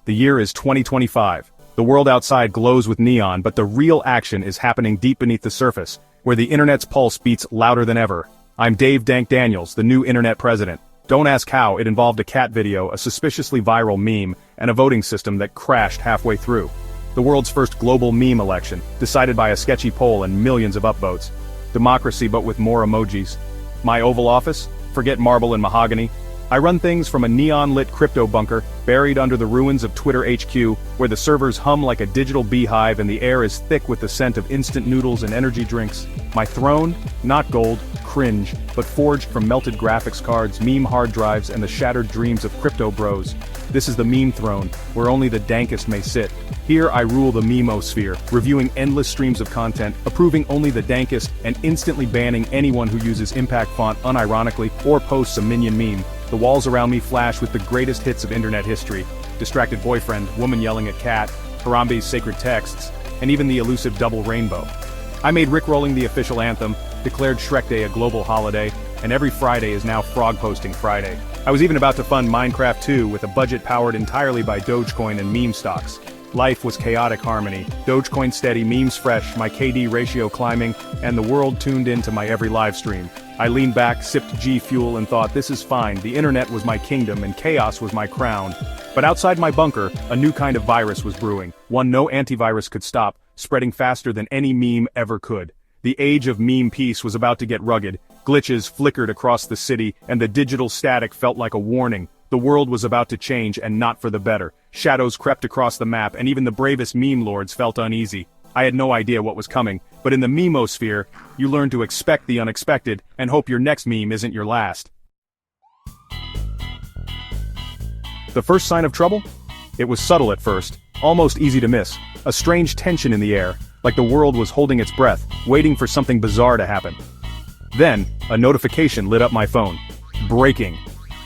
The year is 2025. The world outside glows with neon, but the real action is happening deep beneath the surface, where the internet's pulse beats louder than ever. I'm Dank Daniels, the new internet president. Don't ask how. It involved a cat video, a suspiciously viral meme, and a voting system that crashed halfway through. The world's first global meme election, decided by a sketchy poll and millions of upvotes. Democracy but with more emojis. My Oval Office? Forget marble and mahogany. I run things from a neon-lit crypto bunker, buried under the ruins of Twitter HQ, where the servers hum like a digital beehive and the air is thick with the scent of instant noodles and energy drinks. My throne? Not gold, cringe, but forged from melted graphics cards, meme hard drives, and the shattered dreams of crypto bros. This is the meme throne, where only the dankest may sit. Here I rule the memosphere, reviewing endless streams of content, approving only the dankest, and instantly banning anyone who uses impact font unironically or posts a minion meme. The walls around me flash with the greatest hits of internet history. Distracted boyfriend, woman yelling at cat, Harambe's sacred texts, and even the elusive double rainbow. I made Rickrolling the official anthem, declared Shrek Day a global holiday, and every Friday is now Frog Posting Friday. I was even about to fund Minecraft 2 with a budget powered entirely by Dogecoin and meme stocks. Life was chaotic harmony, Dogecoin steady, memes fresh, my KD ratio climbing, and the world tuned into my every live stream. I leaned back, sipped G Fuel and thought, this is fine, the internet was my kingdom and chaos was my crown. But outside my bunker, a new kind of virus was brewing, one no antivirus could stop, spreading faster than any meme ever could. The age of meme peace was about to get rugged, glitches flickered across the city, and the digital static felt like a warning. The world was about to change and not for the better. Shadows crept across the map and even the bravest meme lords felt uneasy. I had no idea what was coming, but in the memosphere, you learn to expect the unexpected and hope your next meme isn't your last. The first sign of trouble? It was subtle at first, almost easy to miss. A strange tension in the air, like the world was holding its breath, waiting for something bizarre to happen. Then, a notification lit up my phone. Breaking.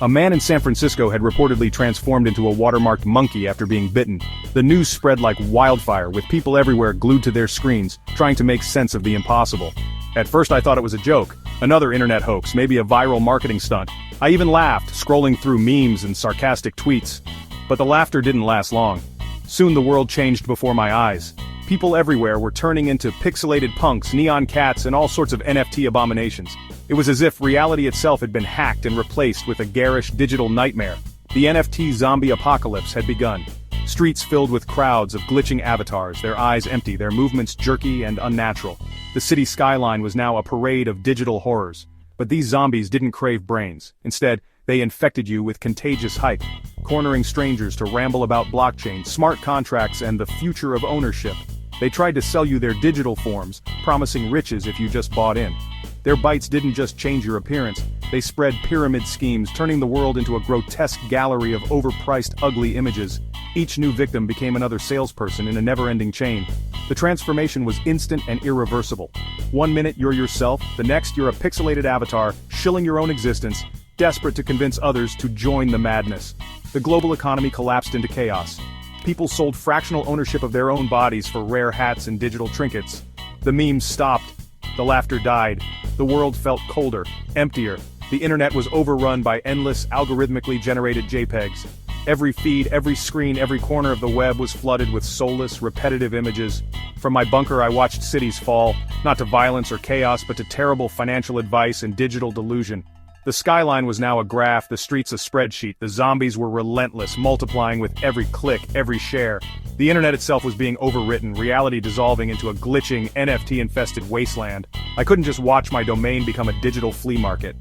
A man in San Francisco had reportedly transformed into a watermarked monkey after being bitten. The news spread like wildfire, with people everywhere glued to their screens, trying to make sense of the impossible. At first I thought it was a joke, another internet hoax, maybe a viral marketing stunt. I even laughed, scrolling through memes and sarcastic tweets. But the laughter didn't last long. Soon the world changed before my eyes. People everywhere were turning into pixelated punks, neon cats, and all sorts of NFT abominations. It was as if reality itself had been hacked and replaced with a garish digital nightmare. The NFT zombie apocalypse had begun. Streets filled with crowds of glitching avatars, their eyes empty, their movements jerky and unnatural. The city skyline was now a parade of digital horrors. But these zombies didn't crave brains. Instead, they infected you with contagious hype, cornering strangers to ramble about blockchain, smart contracts, and the future of ownership. They tried to sell you their digital forms, promising riches if you just bought in. Their bites didn't just change your appearance, they spread pyramid schemes, turning the world into a grotesque gallery of overpriced, ugly images. Each new victim became another salesperson in a never-ending chain. The transformation was instant and irreversible. One minute you're yourself, the next you're a pixelated avatar, shilling your own existence, desperate to convince others to join the madness. The global economy collapsed into chaos. People sold fractional ownership of their own bodies for rare hats and digital trinkets. The memes stopped. The laughter died. The world felt colder, emptier. The internet was overrun by endless, algorithmically generated JPEGs. Every feed, every screen, every corner of the web was flooded with soulless, repetitive images. From my bunker I watched cities fall, not to violence or chaos but to terrible financial advice and digital delusion. The skyline was now a graph, the streets a spreadsheet, the zombies were relentless, multiplying with every click, every share. The internet itself was being overwritten, reality dissolving into a glitching, NFT-infested wasteland. I couldn't just watch my domain become a digital flea market.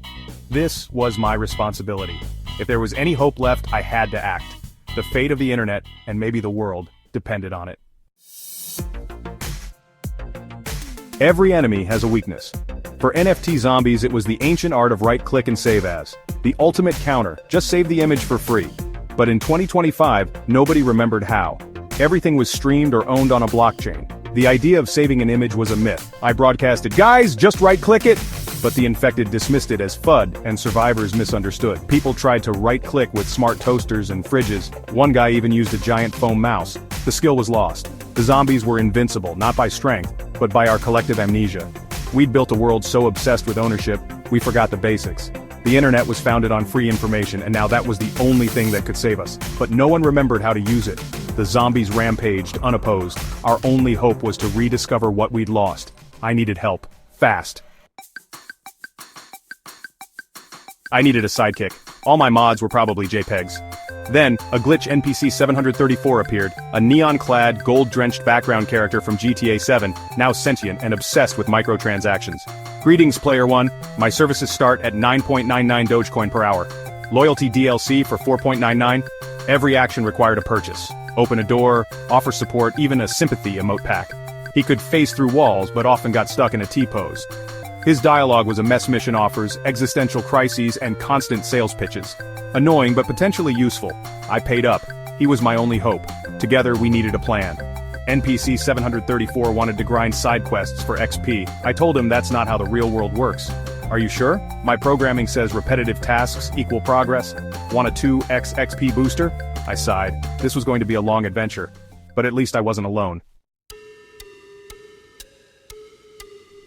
This was my responsibility. If there was any hope left, I had to act. The fate of the internet, and maybe the world, depended on it. Every enemy has a weakness. For NFT zombies, it was the ancient art of right-click and save as. The ultimate counter, just save the image for free. But in 2025, nobody remembered how. Everything was streamed or owned on a blockchain. The idea of saving an image was a myth. I broadcasted, guys, just right-click it! But the infected dismissed it as FUD, and survivors misunderstood. People tried to right-click with smart toasters and fridges. One guy even used a giant foam mouse. The skill was lost. The zombies were invincible, not by strength, but by our collective amnesia. We'd built a world so obsessed with ownership, we forgot the basics. The internet was founded on free information, and now that was the only thing that could save us. But no one remembered how to use it. The zombies rampaged, unopposed. Our only hope was to rediscover what we'd lost. I needed help. Fast. I needed a sidekick. All my mods were probably JPEGs. Then, a glitch NPC 734 appeared, a neon-clad, gold-drenched background character from GTA 7, now sentient and obsessed with microtransactions. Greetings, Player 1. My services start at 9.99 Dogecoin per hour. Loyalty DLC for 4.99. Every action required a purchase. Open a door, offer support, even a sympathy emote pack. He could phase through walls, but often got stuck in a T-pose. His dialogue was a mess mission offers, existential crises, and constant sales pitches. Annoying but potentially useful. I paid up. He was my only hope. Together we needed a plan. NPC 734 wanted to grind side quests for XP. I told him that's not how the real world works. Are you sure? My programming says repetitive tasks equal progress. Want a 2x XP booster? I sighed. This was going to be a long adventure. But at least I wasn't alone.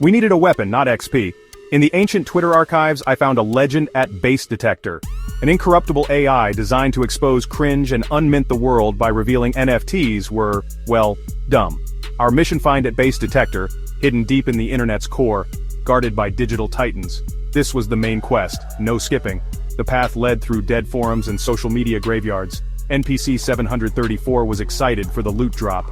We needed a weapon, not XP. In the ancient Twitter archives, I found a legend at base detector. An incorruptible AI designed to expose cringe and unmint the world by revealing NFTs were, well, dumb. Our mission find at base detector, hidden deep in the internet's core, guarded by digital titans. This was the main quest, no skipping. The path led through dead forums and social media graveyards. NPC 734 was excited for the loot drop.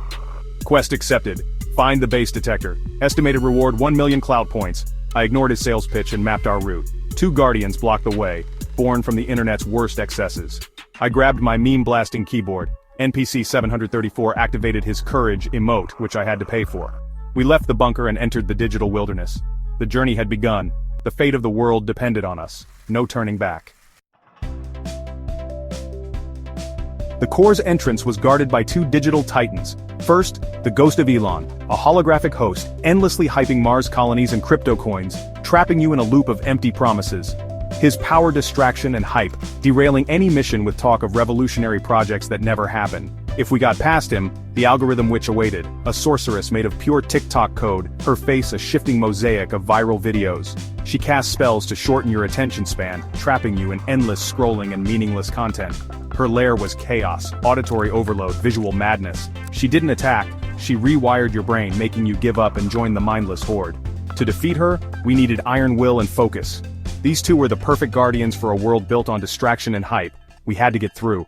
Quest accepted. Find the base detector. Estimated reward 1 million clout points. I ignored his sales pitch and mapped our route. 2 guardians blocked the way, born from the internet's worst excesses. I grabbed my meme-blasting keyboard. NPC 734 activated his courage emote, which I had to pay for. We left the bunker and entered the digital wilderness. The journey had begun. The fate of the world depended on us. No turning back. The core's entrance was guarded by 2 digital titans. First, the ghost of Elon, a holographic host, endlessly hyping Mars colonies and crypto coins, trapping you in a loop of empty promises. His power, distraction, and hype, derailing any mission with talk of revolutionary projects that never happen. If we got past him, the algorithm which awaited, a sorceress made of pure TikTok code, her face a shifting mosaic of viral videos. She cast spells to shorten your attention span, trapping you in endless scrolling and meaningless content. Her lair was chaos, auditory overload, visual madness. She didn't attack, she rewired your brain, making you give up and join the mindless horde. To defeat her, we needed iron will and focus. These 2 were the perfect guardians for a world built on distraction and hype. We had to get through.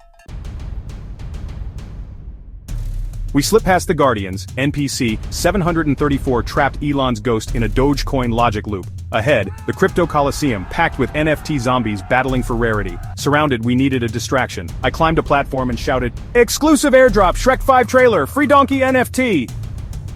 We slipped past the guardians. NPC 734 trapped Elon's ghost in a Dogecoin logic loop. Ahead, the crypto coliseum packed with NFT zombies battling for rarity. Surrounded, we needed a distraction. I climbed a platform and shouted, "Exclusive airdrop, Shrek 5 trailer, free donkey NFT!"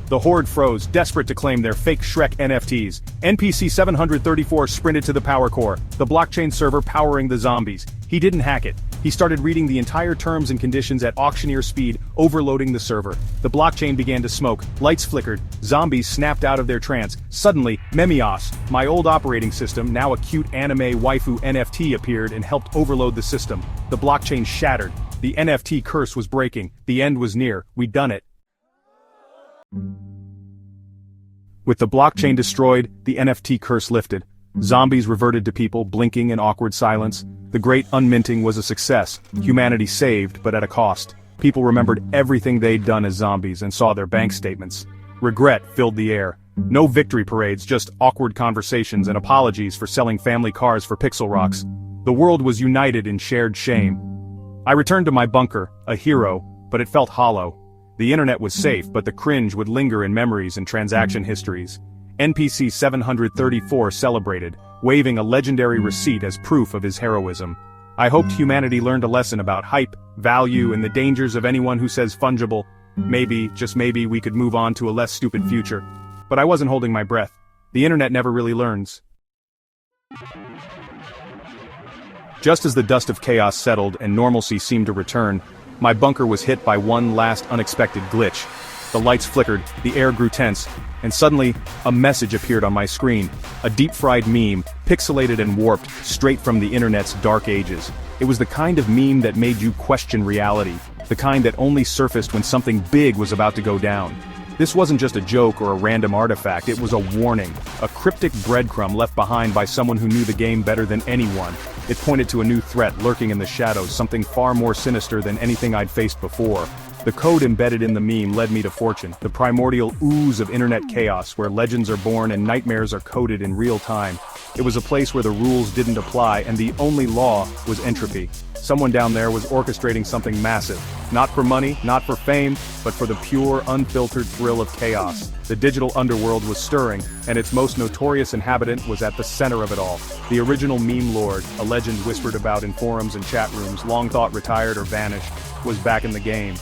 The horde froze, desperate to claim their fake Shrek NFTs. NPC 734 sprinted to the power core, the blockchain server powering the zombies. He didn't hack it. He started reading the entire terms and conditions at auctioneer speed, overloading the server. The blockchain began to smoke, lights flickered, zombies snapped out of their trance. Suddenly, Memios, my old operating system, now a cute anime waifu NFT, appeared and helped overload the system. The blockchain shattered. The NFT curse was breaking. The end was near. We'd done it. With the blockchain destroyed, the NFT curse lifted. Zombies reverted to people, blinking in awkward silence. The great unminting was a success. Humanity saved, but at a cost. People remembered everything they'd done as zombies and saw their bank statements. Regret filled the air. No victory parades, just awkward conversations and apologies for selling family cars for pixel rocks. The world was united in shared shame. I returned to my bunker, a hero, but it felt hollow. The internet was safe, but the cringe would linger in memories and transaction histories. NPC 734 celebrated, waving a legendary receipt as proof of his heroism. I hoped humanity learned a lesson about hype, value, and the dangers of anyone who says fungible. Maybe, just maybe, we could move on to a less stupid future. But I wasn't holding my breath. The internet never really learns. Just as the dust of chaos settled and normalcy seemed to return, my bunker was hit by one last unexpected glitch. The lights flickered, the air grew tense, and suddenly, a message appeared on my screen. A deep-fried meme, pixelated and warped, straight from the internet's dark ages. It was the kind of meme that made you question reality, the kind that only surfaced when something big was about to go down. This wasn't just a joke or a random artifact, it was a warning, a cryptic breadcrumb left behind by someone who knew the game better than anyone. It pointed to a new threat lurking in the shadows, something far more sinister than anything I'd faced before. The code embedded in the meme led me to fortune, the primordial ooze of internet chaos where legends are born and nightmares are coded in real time. It was a place where the rules didn't apply and the only law was entropy. Someone down there was orchestrating something massive. Not for money, not for fame, but for the pure, unfiltered thrill of chaos. The digital underworld was stirring, and its most notorious inhabitant was at the center of it all. The original meme lord, a legend whispered about in forums and chat rooms, long thought retired or vanished, was back in the game.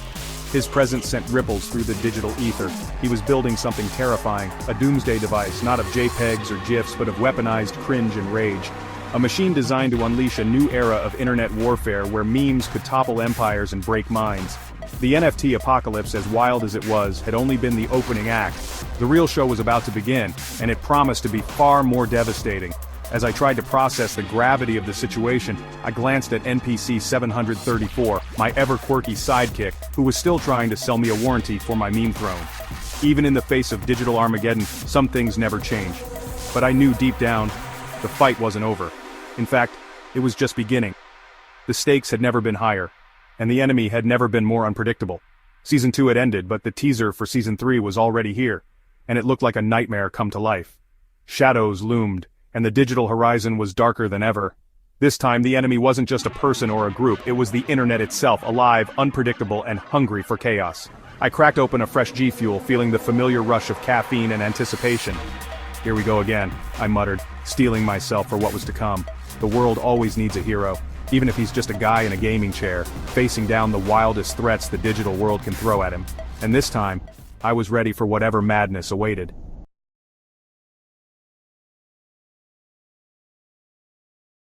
His presence sent ripples through the digital ether. He was building something terrifying, a doomsday device, not of JPEGs or GIFs but of weaponized cringe and rage. A machine designed to unleash a new era of internet warfare where memes could topple empires and break minds. The NFT apocalypse, as wild as it was, had only been the opening act. The real show was about to begin, and it promised to be far more devastating. As I tried to process the gravity of the situation, I glanced at NPC 734, my ever-quirky sidekick, who was still trying to sell me a warranty for my meme throne. Even in the face of digital Armageddon, some things never change. But I knew deep down, the fight wasn't over. In fact, it was just beginning. The stakes had never been higher, and the enemy had never been more unpredictable. Season 2 had ended, but the teaser for Season 3 was already here, and it looked like a nightmare come to life. Shadows loomed, and the digital horizon was darker than ever. This time the enemy wasn't just a person or a group, it was the internet itself, alive, unpredictable, and hungry for chaos. I cracked open a fresh G Fuel, feeling the familiar rush of caffeine and anticipation. Here we go again, I muttered, steeling myself for what was to come. The world always needs a hero, even if he's just a guy in a gaming chair, facing down the wildest threats the digital world can throw at him. And this time, I was ready for whatever madness awaited.